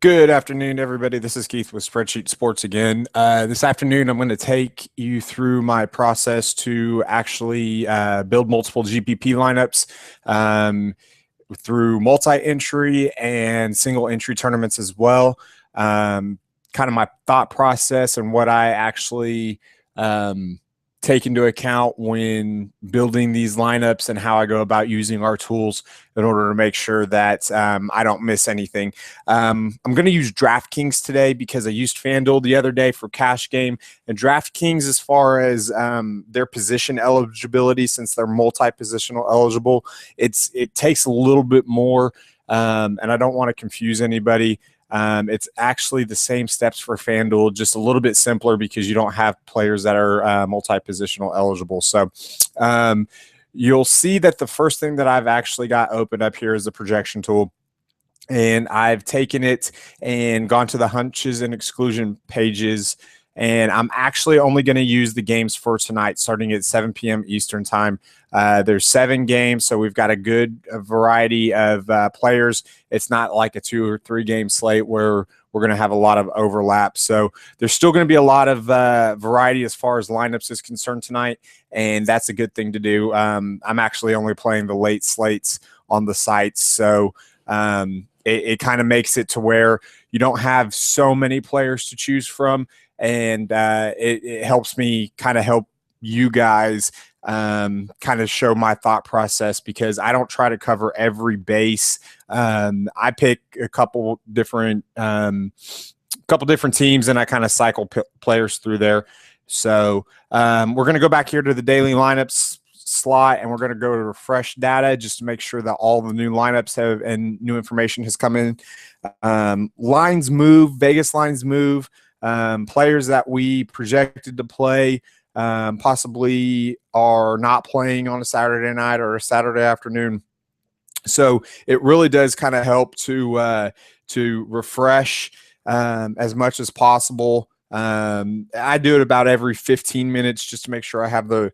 Good afternoon, everybody. This is Keith with Spreadsheet Sports again. This afternoon, I'm going to take you through my process to actually build multiple GPP lineups through multi-entry and single-entry tournaments as well. Kind of my thought process and what I actually take into account when building these lineups and how I go about using our tools in order to make sure that I don't miss anything. I'm going to use DraftKings today because I used FanDuel the other day for cash game. And DraftKings, as far as their position eligibility, since they're multi-positional eligible, it takes a little bit more, and I don't want to confuse anybody. It's actually the same steps for FanDuel, just a little bit simpler because you don't have players that are multi-positional eligible. So you'll see that the first thing that I've actually got opened up here is the projection tool. And I've taken it and gone to the hunches and exclusion pages. And I'm actually only going to use the games for tonight, starting at 7 p.m. Eastern time. There's 7 games, so we've got a good variety of players. It's not like a 2 or 3 game slate where we're going to have a lot of overlap. So there's still going to be a lot of variety as far as lineups is concerned tonight, and that's a good thing to do. I'm actually only playing the late slates on the sites, so it kind of makes it to where you don't have so many players to choose from. And it helps me kind of help you guys kind of show my thought process because I don't try to cover every base. I pick a couple different teams and I kind of cycle players through there. So we're going to go back here to the daily lineups slot and we're going to go to refresh data just to make sure that all the new lineups have and new information has come in. Lines move, Vegas lines move. Players that we projected to play possibly are not playing on a Saturday night or a Saturday afternoon. So it really does kind of help to refresh as much as possible. I do it about every 15 minutes just to make sure I have the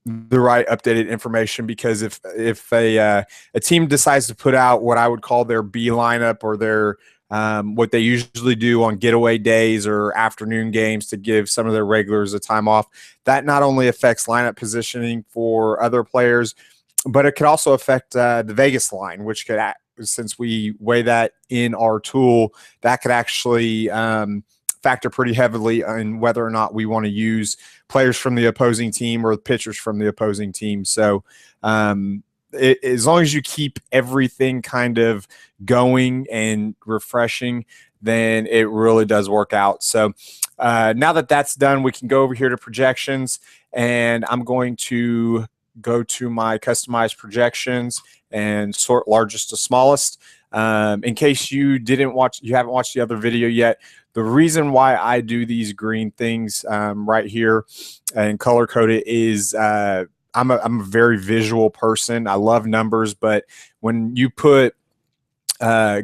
right updated information, because if a team decides to put out what I would call their B lineup or their what they usually do on getaway days or afternoon games to give some of their regulars a time off, that not only affects lineup positioning for other players, but it could also affect the Vegas line, which could, since we weigh that in our tool, that could actually factor pretty heavily in whether or not we want to use players from the opposing team or pitchers from the opposing team. So as long as you keep everything kind of going and refreshing, then it really does work out. So now that that's done, we can go over here to projections, and I'm going to go to my customized projections and sort largest to smallest. In case you haven't watched the other video yet, the reason why I do these green things right here and color code it is I'm a very visual person. I love numbers, but when you put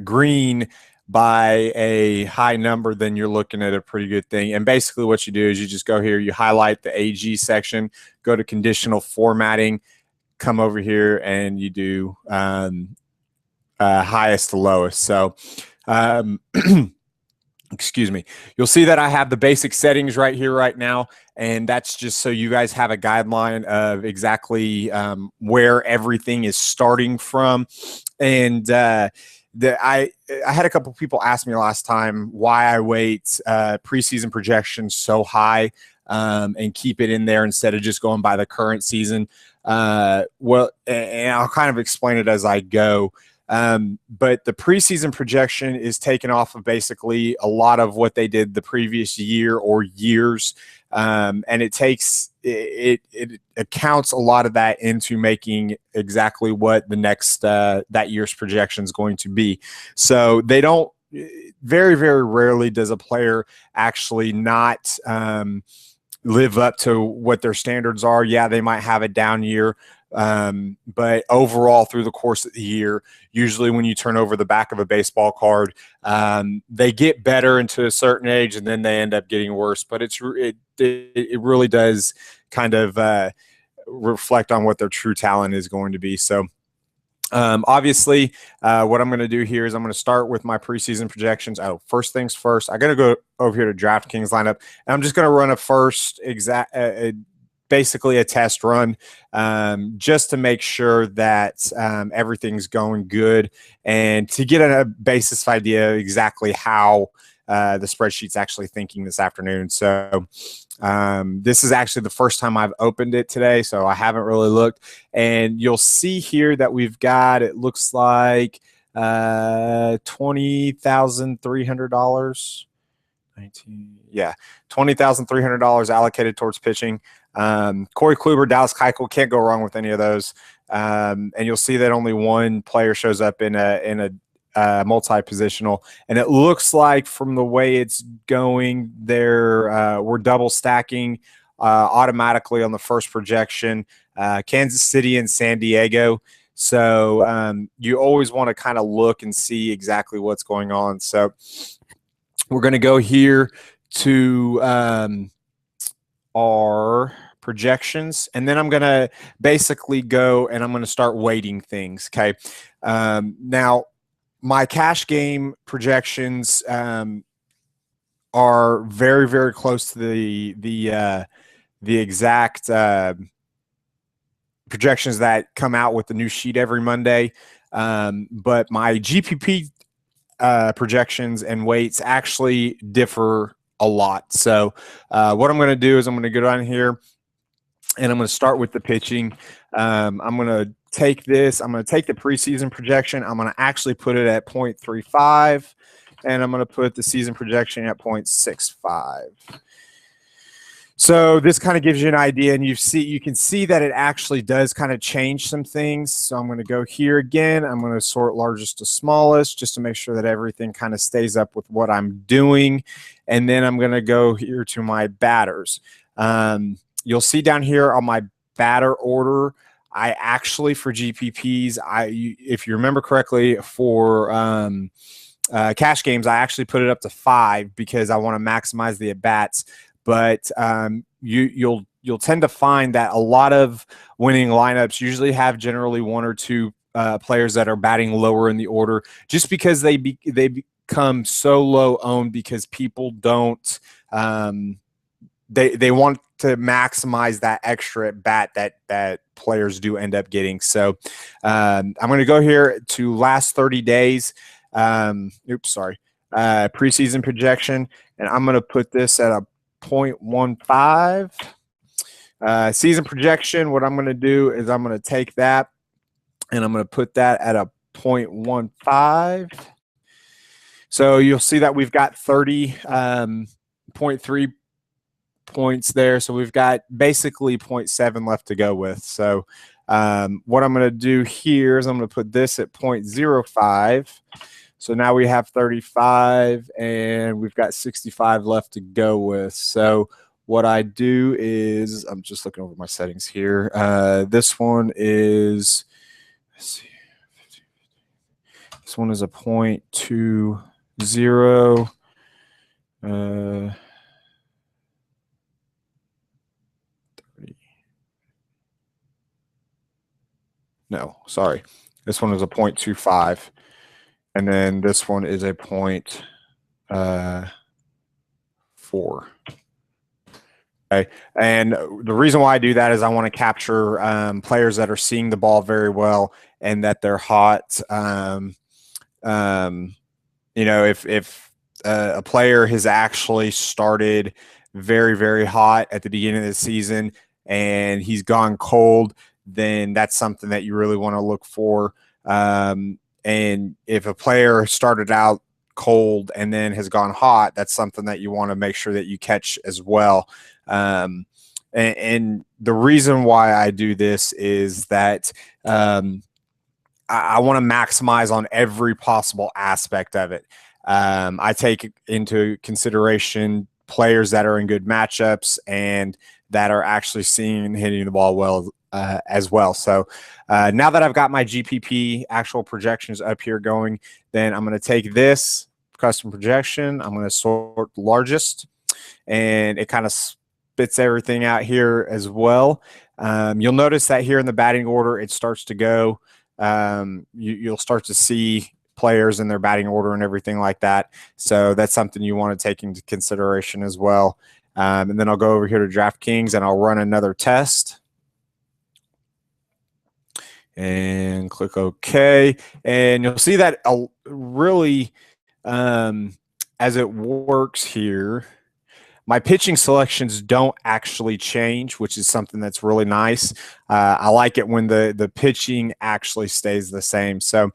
green by a high number, then you're looking at a pretty good thing. And basically what you do is you just go here, you highlight the AG section, go to conditional formatting, come over here, and you do highest to lowest. So excuse me, you'll see that I have the basic settings right here right now, and that's just so you guys have a guideline of exactly where everything is starting from. And I had a couple people ask me last time why I weight preseason projections so high and keep it in there instead of just going by the current season. Well, and I'll kind of explain it as I go. But the preseason projection is taken off of basically a lot of what they did the previous year or years. And it accounts a lot of that into making exactly what the next, that year's projection is going to be. So they don't, very, very rarely does a player actually not, live up to what their standards are. Yeah, they might have a down year. But overall, through the course of the year, usually when you turn over the back of a baseball card, they get better into a certain age and then they end up getting worse. But it really does kind of reflect on what their true talent is going to be. So Obviously, what I'm going to do here is I'm going to start with my preseason projections. Oh, first things first, I got to go over here to DraftKings lineup, and I'm just going to run a first basically a test run, just to make sure that everything's going good and to get a basis idea exactly how the spreadsheet's actually thinking this afternoon. So this is actually the first time I've opened it today, so I haven't really looked. And you'll see here that we've got, it looks like $20,300. 19, yeah, $20,300 allocated towards pitching. Corey Kluber, Dallas Keuchel, can't go wrong with any of those. And you'll see that only one player shows up in a multi-positional, and it looks from the way it's going there, we're double stacking automatically on the first projection, Kansas City and San Diego. So you always want to kind of look and see exactly what's going on. So we're going to go here to our projections, and then I'm going to basically go and I'm going to start weighting things. Okay. Now, my cash game projections are very, very close to the exact projections that come out with the new sheet every Monday. But my GPP projections and weights actually differ a lot. So what I'm going to do is I'm going to go down here and I'm going to start with the pitching. I'm going to take this. I'm going to take the preseason projection. I'm going to actually put it at 0.35, and I'm going to put the season projection at 0.65. So this kind of gives you an idea, and you can see that it actually does kind of change some things. So I'm going to go here again. I'm going to sort largest to smallest just to make sure that everything kind of stays up with what I'm doing. And then I'm going to go here to my batters. You'll see down here on my batter order, I actually, for GPPs, if you remember correctly, for cash games, I actually put it up to 5 because I want to maximize the at-bats. But you'll tend to find that a lot of winning lineups usually have generally 1 or 2 players that are batting lower in the order, just because they become so low owned because people don't they want to maximize that extra at bat that players do end up getting. So I'm going to go here to last 30 days. Preseason projection, and I'm going to put this at a 0.15. Season projection, what I'm going to do is I'm going to take that and I'm going to put that at a 0.15. So you'll see that we've got 30.3 points there. So we've got basically 0.7 left to go with. So what I'm going to do here is I'm going to put this at 0.05. So now we have 35 and we've got 65 left to go with. So what I do is, I'm just looking over my settings here. This one is, let's see, this one is a 0.20. No, sorry. This one is a 0.25. And then this one is a 0.4. Okay. And the reason why I do that is I want to capture players that are seeing the ball very well and that they're hot. If a player has actually started very, very hot at the beginning of the season and he's gone cold, then that's something that you really want to look for. And if a player started out cold and then has gone hot, that's something that you want to make sure that you catch as well. And the reason why I do this is that I want to maximize on every possible aspect of it. I take into consideration players that are in good matchups and that are actually seeing and hitting the ball well as well. So now that I've got my GPP actual projections up here going, then I'm going to take this custom projection. I'm going to sort largest, and it kind of spits everything out here as well. You'll notice that here in the batting order, it starts to go you'll start to see players in their batting order and everything like that. So that's something you want to take into consideration as well. And then I'll go over here to DraftKings and I'll run another test. And click OK. And you'll see that really, as it works here, my pitching selections don't actually change, which is something that's really nice. I like it when the pitching actually stays the same. So,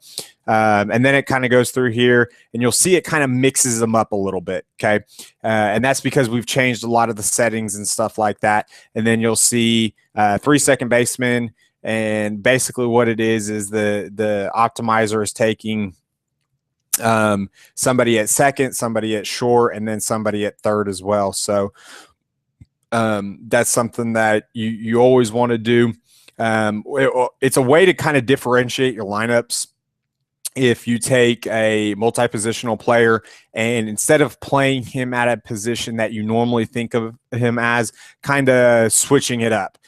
and then it kind of goes through here, and you'll see it kind of mixes them up a little bit, okay? And that's because we've changed a lot of the settings and stuff like that. And then you'll see 3 second basemen, and basically what it is the optimizer is taking somebody at second, somebody at short, and then somebody at third as well. So that's something that you always want to do. It's a way to kind of differentiate your lineups. If you take a multi-positional player and instead of playing him at a position that you normally think of him as, kind of switching it up.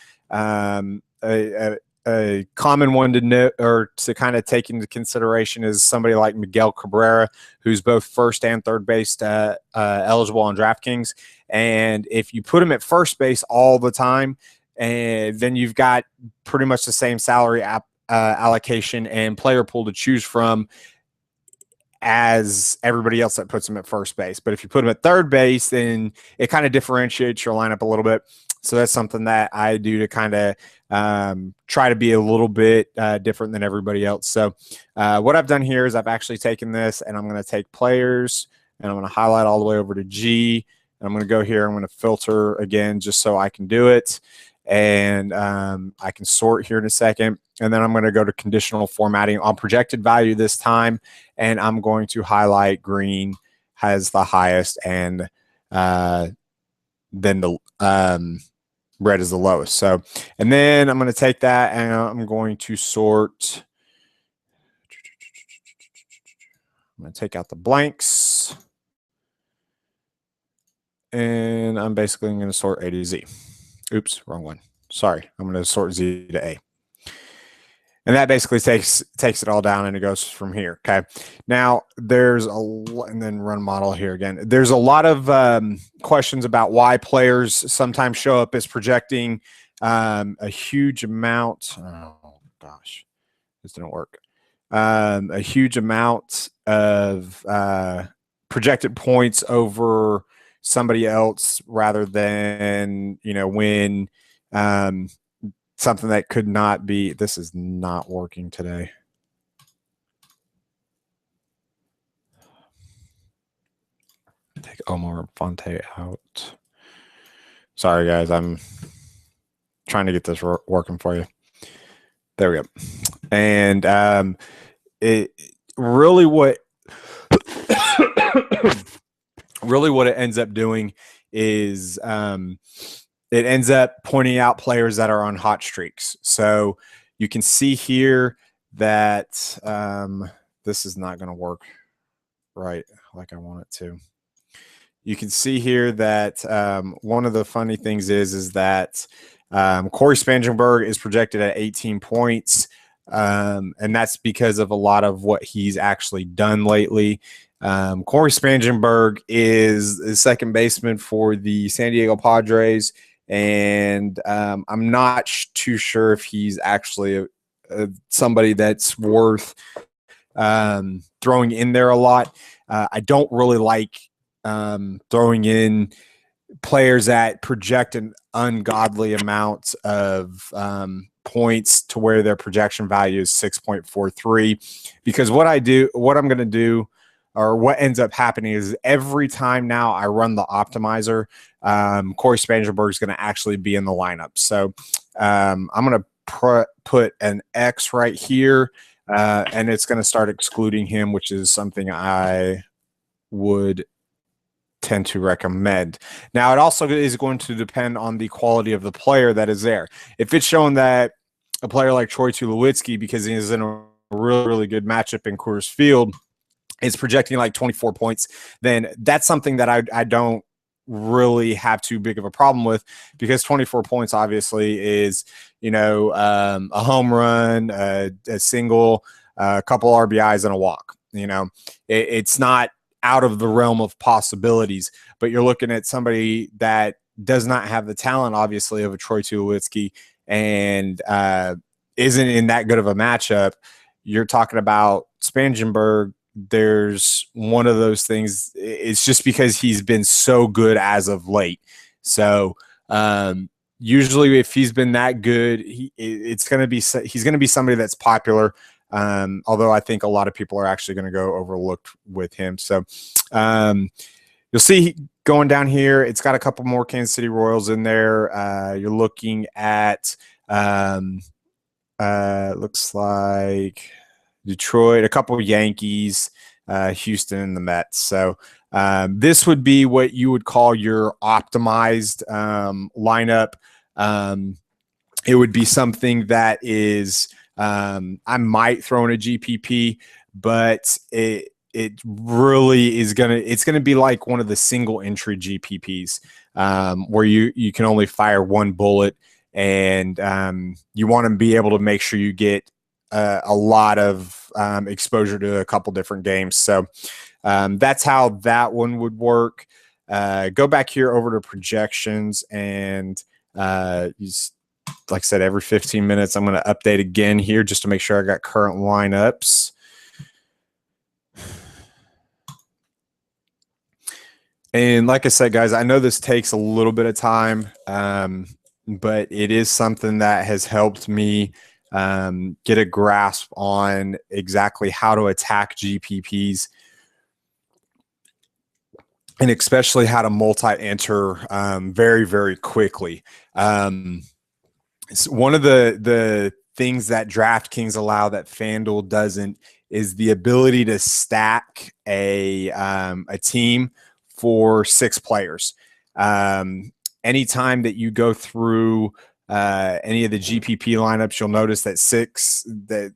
A common one to know or to kind of take into consideration is somebody like Miguel Cabrera, who's both first and third base eligible on DraftKings. And if you put him at first base all the time, and then you've got pretty much the same salary allocation and player pool to choose from as everybody else that puts him at first base. But if you put him at third base, then it kind of differentiates your lineup a little bit. So that's something that I do to kind of try to be a little bit different than everybody else. So what I've done here is I've actually taken this and I'm going to take players and I'm going to highlight all the way over to G. And I'm going to go here. I'm going to filter again just so I can do it. And I can sort here in a second. And then I'm going to go to conditional formatting on projected value this time. And I'm going to highlight green has the highest and then the red is the lowest. So, and then I'm going to take that and I'm going to sort. I'm going to take out the blanks. And I'm basically going to sort A to Z. Oops, wrong one. Sorry. I'm going to sort Z to A. And that basically takes it all down and it goes from here. Okay. Now there's and then run model here again. There's a lot of questions about why players sometimes show up as projecting a huge amount. Oh gosh, this didn't work. A huge amount of projected points over somebody else rather than, when something that could not be. This is not working today. Take Omar Fonte out. Sorry, guys. I'm trying to get this working for you. There we go. And it really what it ends up doing is it ends up pointing out players that are on hot streaks. So you can see here that this is not going to work right like I want it to. You can see here that one of the funny things is that Corey Spangenberg is projected at 18 points, and that's because of a lot of what he's actually done lately. Corey Spangenberg is the second baseman for the San Diego Padres. And I'm not too sure if he's actually somebody that's worth throwing in there a lot. I don't really like throwing in players that project an ungodly amount of points to where their projection value is 6.43. Because what I'm going to do, or what ends up happening is every time now I run the optimizer, Corey Spangenberg is going to actually be in the lineup. So I'm going to put an X right here, and it's going to start excluding him, which is something I would tend to recommend. Now, it also is going to depend on the quality of the player that is there. If it's showing that a player like Troy Tulowitzki, because he is in a really, really good matchup in Coors Field, is projecting like 24 points, then that's something that I don't really have too big of a problem with, because 24 points obviously is, a home run, a single, a couple RBIs, and a walk. It's not out of the realm of possibilities, but you're looking at somebody that does not have the talent, obviously, of a Troy Tulowitzki, and isn't in that good of a matchup. You're talking about Spangenberg. There's one of those things. It's just because he's been so good as of late. So usually, if he's been that good, he's going to be somebody that's popular. Although I think a lot of people are actually going to go overlooked with him. So you'll see going down here, it's got a couple more Kansas City Royals in there. You're looking at looks like Detroit, a couple of Yankees, Houston, and the Mets. So this would be what you would call your optimized lineup. It would be something that is I might throw in a GPP, but it really is it's gonna be like one of the single entry GPPs where you can only fire one bullet, and you want to be able to make sure you get a lot of exposure to a couple different games. So that's how that one would work. Go back here over to projections, and like I said, every 15 minutes, I'm going to update again here just to make sure I got current lineups. And like I said, guys, I know this takes a little bit of time, but it is something that has helped me get a grasp on exactly how to attack GPPs, and especially how to multi-enter very, very quickly. One of the things that DraftKings allow that FanDuel doesn't is the ability to stack a team for 6 players. Anytime that you go through any of the GPP lineups, you'll notice that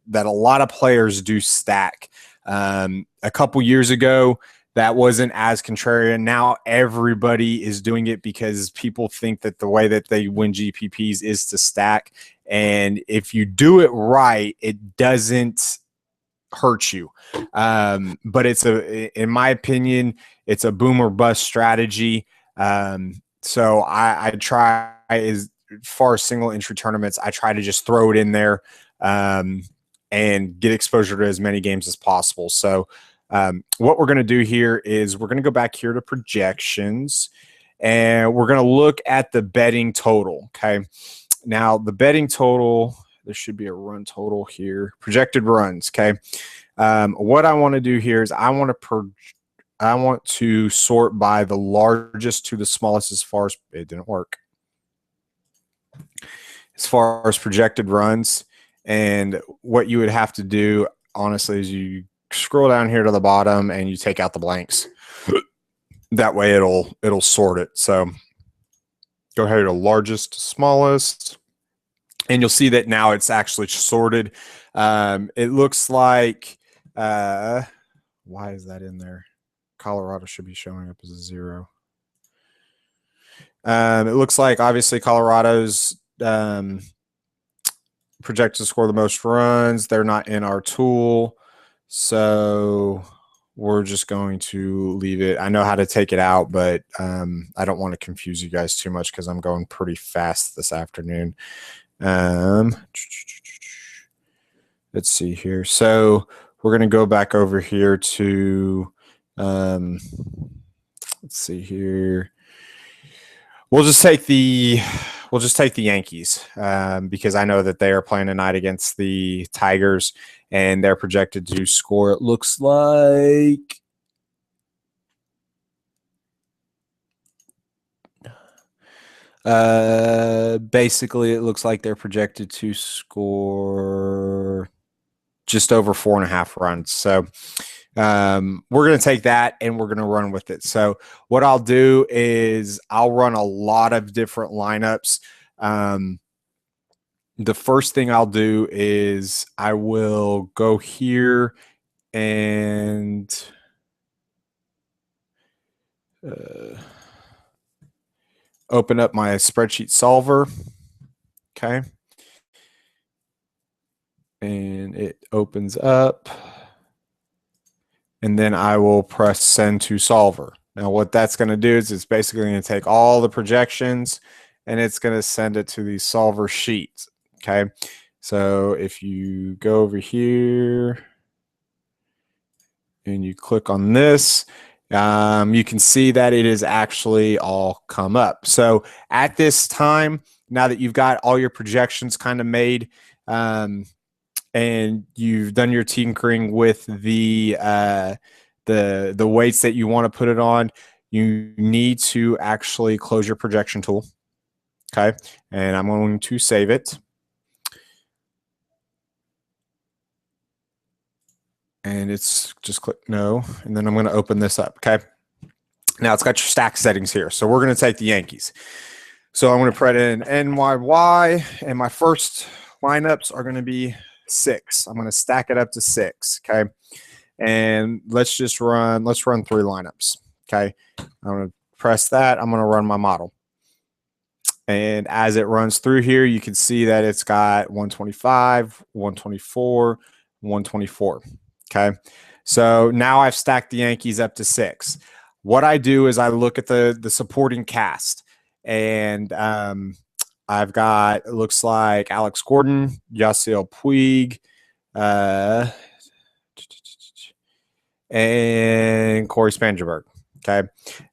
that a lot of players do stack. A couple years ago, that wasn't as contrarian. Now everybody is doing it because people think that the way that they win GPPs is to stack. And if you do it right, it doesn't hurt you. But in my opinion, it's a boom or bust strategy. So I try, as far as single entry tournaments, I try to just throw it in there and get exposure to as many games as possible. So what we're going to do here is we're going to go back here to projections, and we're going to look at the betting total. Okay. Now the betting total, there should be a run total here, projected runs. Okay. What I want to do here is I want to sort by the largest to the smallest as far as it didn't work. As far as projected runs, and what you would have to do, honestly, is you scroll down here to the bottom and you take out the blanks. That way it'll sort it. So go ahead to largest to smallest, and you'll see that now it's actually sorted. It looks like why is that in there? Colorado should be showing up as a 0. It looks like obviously Colorado's projected to score the most runs. They're not in our tool, so we're just going to leave it. I know how to take it out, but I don't want to confuse you guys too much because I'm going pretty fast this afternoon. Let's see here. So we're going to go back over here to let's see here. We'll just take the Yankees because I know that they are playing tonight against the Tigers, and they're projected to score, it looks like, basically it looks like they're projected to score just over 4.5 runs. So we're going to take that and we're going to run with it. So what I'll do is I'll run a lot of different lineups. The first thing I'll do is I will go here and open up my spreadsheet solver. Okay. And it opens up. And then I will press send to solver. Now what that's going to do is it's basically going to take all the projections and it's going to send it to the solver sheets. Okay. So if you go over here and you click on this, you can see that it is actually all come up. So at this time, now that you've got all your projections kind of made, and you've done your tinkering with the weights that you want to put it on, you need to actually close your projection tool. Okay, and I'm going to save it. And it's just click no, and then I'm going to open this up. Okay, now it's got your stack settings here. So we're going to take the Yankees. So I'm going to put in NYY, and my first lineups are going to be 6. I'm going to stack it up to 6. Okay, and let's run 3 lineups. Okay, I'm going to press that. I'm going to run my model. And as it runs through here, you can see that it's got 125, 124, 124. Okay, so now I've stacked the Yankees up to 6. What I do is I look at the supporting cast, and I've got, it looks like Alex Gordon, Yasiel Puig, and Corey Spangenberg. Okay,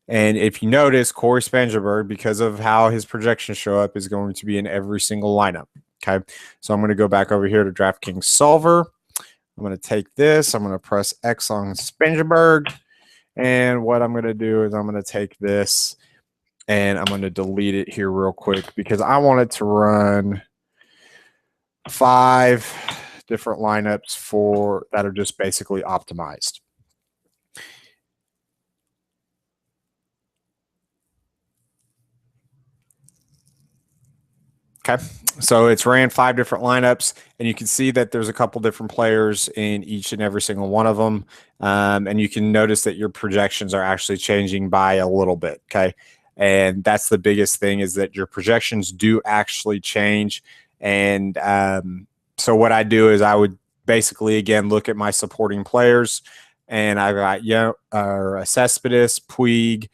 and if you notice, Corey Spangenberg, because of how his projections show up, is going to be in every single lineup. Okay, so I'm going to go back over here to DraftKings Solver. I'm going to take this. I'm going to press X on Spangenberg. And what I'm going to do is I'm going to take this and I'm going to delete it here real quick because I want it to run 5 different lineups that are just basically optimized. Okay, so it's ran 5 different lineups, and you can see that there's a couple different players in each and every single one of them. And you can notice that your projections are actually changing by a little bit. Okay, and that's the biggest thing, is that your projections do actually change. And so what I do is I would basically, again, look at my supporting players, and I've got Cespedes, Puig,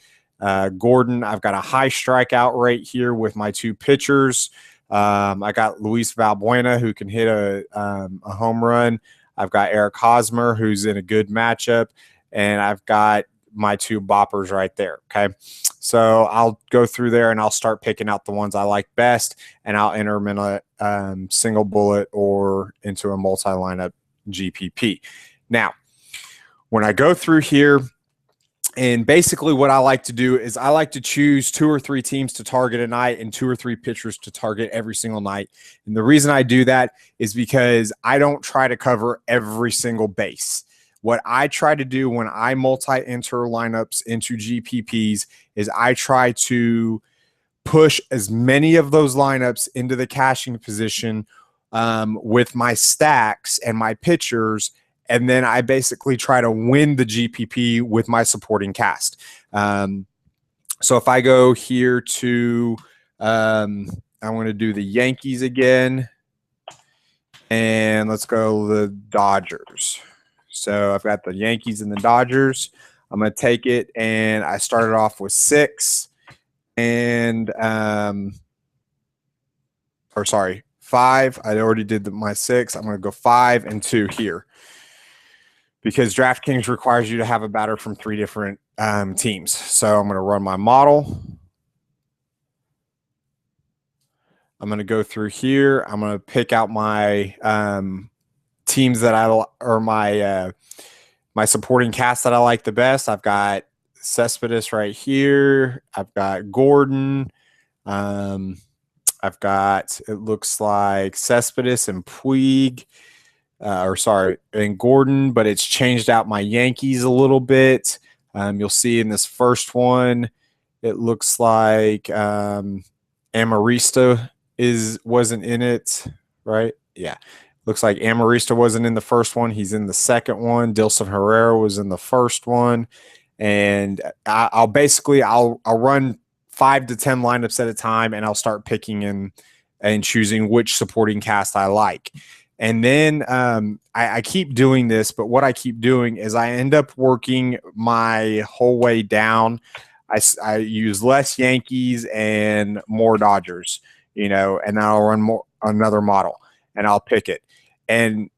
Gordon. I've got a high strikeout rate here with my 2 pitchers. I got Luis Valbuena, who can hit a home run. I've got Eric Hosmer, who's in a good matchup, and I've got my 2 boppers right there. Okay, so I'll go through there and I'll start picking out the ones I like best, and I'll enter them in a single bullet or into a multi-lineup GPP. Now, when I go through here, and basically what I like to do is I like to choose 2 or 3 teams to target a night and 2 or 3 pitchers to target every single night. And the reason I do that is because I don't try to cover every single base. What I try to do when I multi-enter lineups into GPPs is I try to push as many of those lineups into the cashing position with my stacks and my pitchers, and then I basically try to win the GPP with my supporting cast. So if I go here to, I want to do the Yankees again, and let's go the Dodgers. So I've got the Yankees and the Dodgers. I'm going to take it, and I started off with 6, and or sorry, 5. I already did my 6. I'm going to go 5 and 2 here, because DraftKings requires you to have a batter from 3 different teams. So I'm going to run my model. I'm going to go through here. I'm going to pick out my teams that or my supporting cast that I like the best. I've got Cespedes right here. I've got Gordon. I've got, it looks like Cespedes and Puig. And Gordon, but it's changed out my Yankees a little bit. You'll see in this first one, it looks like Amarista wasn't in it, right? Yeah. Looks like Amarista wasn't in the first one. He's in the second one. Dilson Herrera was in the first one. And I'll run 5 to 10 lineups at a time, and I'll start picking and choosing which supporting cast I like. And then I keep doing this, but what I keep doing is I end up working my whole way down. I use less Yankees and more Dodgers, you know, and I'll run another model, and I'll pick it. And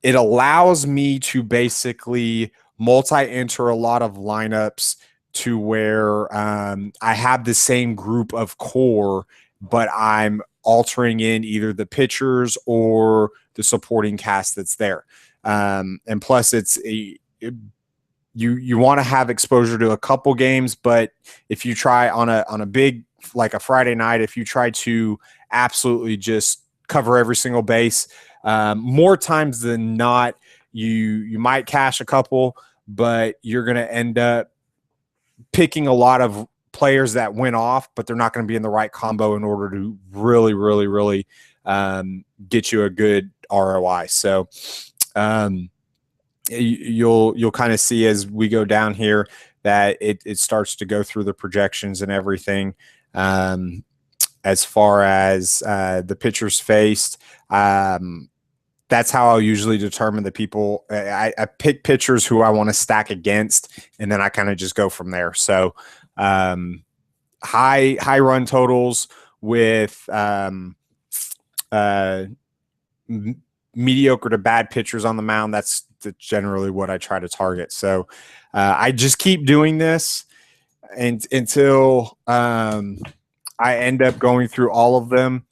it allows me to basically multi-enter a lot of lineups to where I have the same group of core, but I'm altering in either the pitchers or the supporting cast that's there. And plus, you want to have exposure to a couple games, but if you try on a big, like a Friday night, if you try to absolutely just cover every single base, more times than not, you might cash a couple, but you're going to end up picking a lot of players that went off, but they're not going to be in the right combo in order to really, really, really get you a good ROI. So you'll kind of see as we go down here that it starts to go through the projections and everything. As far as the pitchers faced, that's how I'll usually determine the people. I pick pitchers who I want to stack against, and then I kind of just go from there. So high run totals with mediocre to bad pitchers on the mound. That's generally what I try to target. So I just keep doing this until I end up going through all of them.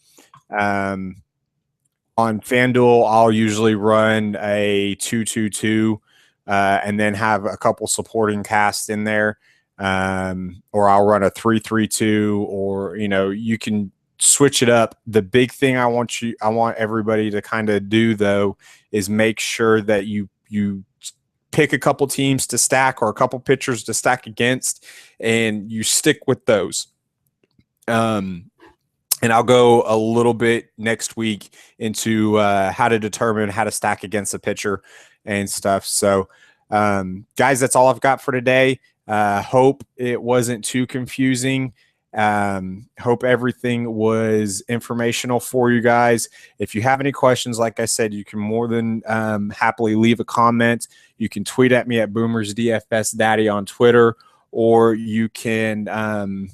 On FanDuel, I'll usually run a 2-2-2 and then have a couple supporting casts in there. Or I'll run a 3-3-2, or, you know, you can switch it up. The big thing I want everybody to kind of do, though, is make sure that you pick a couple teams to stack or a couple pitchers to stack against, and you stick with those. And I'll go a little bit next week into how to determine how to stack against a pitcher and stuff. So, guys, that's all I've got for today. Hope it wasn't too confusing. Hope everything was informational for you guys. If you have any questions, like I said, you can more than happily leave a comment. You can tweet at me at BoomersDFSDaddy on Twitter, or you can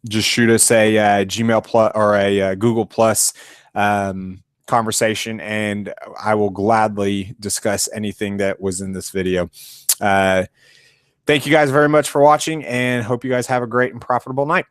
just shoot us a Gmail plus or a Google Plus conversation, and I will gladly discuss anything that was in this video. Thank you guys very much for watching, and hope you guys have a great and profitable night.